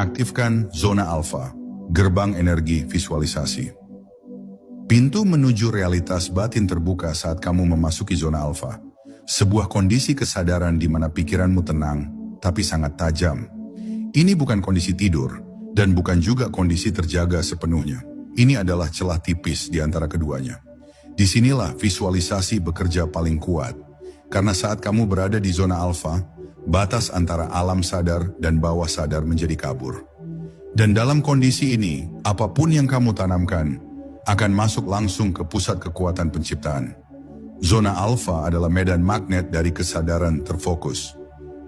Aktifkan zona alfa, gerbang energi visualisasi. Pintu menuju realitas batin terbuka saat kamu memasuki zona alfa. Sebuah kondisi kesadaran di mana pikiranmu tenang, tapi sangat tajam. Ini bukan kondisi tidur, dan bukan juga kondisi terjaga sepenuhnya. Ini adalah celah tipis di antara keduanya. Disinilah visualisasi bekerja paling kuat, karena saat kamu berada di zona alfa, batas antara alam sadar dan bawah sadar menjadi kabur. Dan dalam kondisi ini, apapun yang kamu tanamkan akan masuk langsung ke pusat kekuatan penciptaan. Zona alfa adalah medan magnet dari kesadaran terfokus.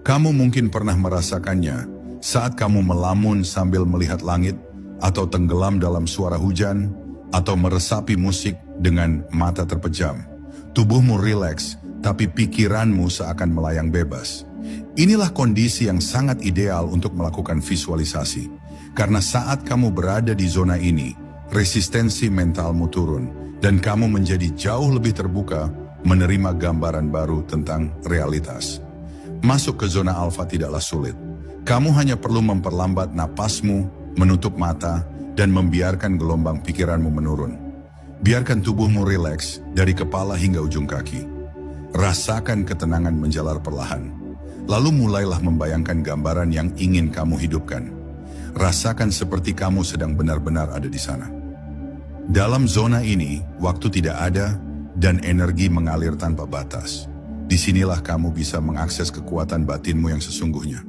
Kamu mungkin pernah merasakannya saat kamu melamun sambil melihat langit, atau tenggelam dalam suara hujan, atau meresapi musik dengan mata terpejam. Tubuhmu rileks, tapi pikiranmu seakan melayang bebas. Inilah kondisi yang sangat ideal untuk melakukan visualisasi. Karena saat kamu berada di zona ini, resistensi mentalmu turun, dan kamu menjadi jauh lebih terbuka menerima gambaran baru tentang realitas. Masuk ke zona alfa tidaklah sulit. Kamu hanya perlu memperlambat napasmu, menutup mata, dan membiarkan gelombang pikiranmu menurun. Biarkan tubuhmu rileks dari kepala hingga ujung kaki. Rasakan ketenangan menjalar perlahan. Lalu mulailah membayangkan gambaran yang ingin kamu hidupkan. Rasakan seperti kamu sedang benar-benar ada di sana. Dalam zona ini, waktu tidak ada dan energi mengalir tanpa batas. Disinilah kamu bisa mengakses kekuatan batinmu yang sesungguhnya.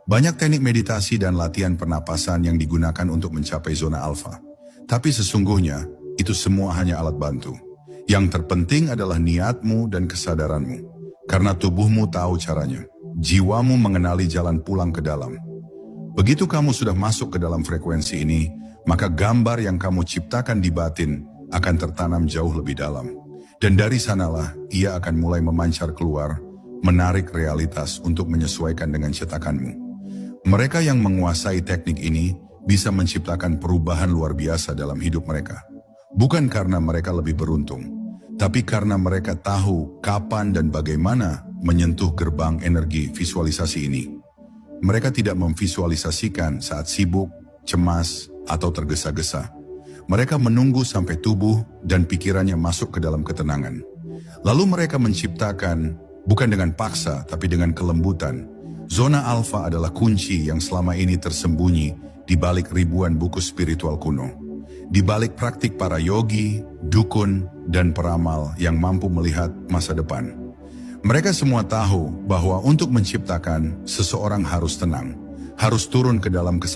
Banyak teknik meditasi dan latihan pernapasan yang digunakan untuk mencapai zona alfa. Tapi sesungguhnya, itu semua hanya alat bantu. Yang terpenting adalah niatmu dan kesadaranmu. Karena tubuhmu tahu caranya. Jiwamu mengenali jalan pulang ke dalam. Begitu kamu sudah masuk ke dalam frekuensi ini, maka gambar yang kamu ciptakan di batin akan tertanam jauh lebih dalam. Dan dari sanalah ia akan mulai memancar keluar, menarik realitas untuk menyesuaikan dengan cetakanmu. Mereka yang menguasai teknik ini bisa menciptakan perubahan luar biasa dalam hidup mereka. Bukan karena mereka lebih beruntung, tapi karena mereka tahu kapan dan bagaimana menyentuh gerbang energi visualisasi ini. Mereka tidak memvisualisasikan saat sibuk, cemas, atau tergesa-gesa. Mereka menunggu sampai tubuh dan pikirannya masuk ke dalam ketenangan. Lalu mereka menciptakan, bukan dengan paksa, tapi dengan kelembutan. Zona alfa adalah kunci yang selama ini tersembunyi di balik ribuan buku spiritual kuno. Di balik praktik para yogi, dukun, dan peramal yang mampu melihat masa depan. Mereka semua tahu bahwa untuk menciptakan, seseorang harus tenang, harus turun ke dalam kesadaran.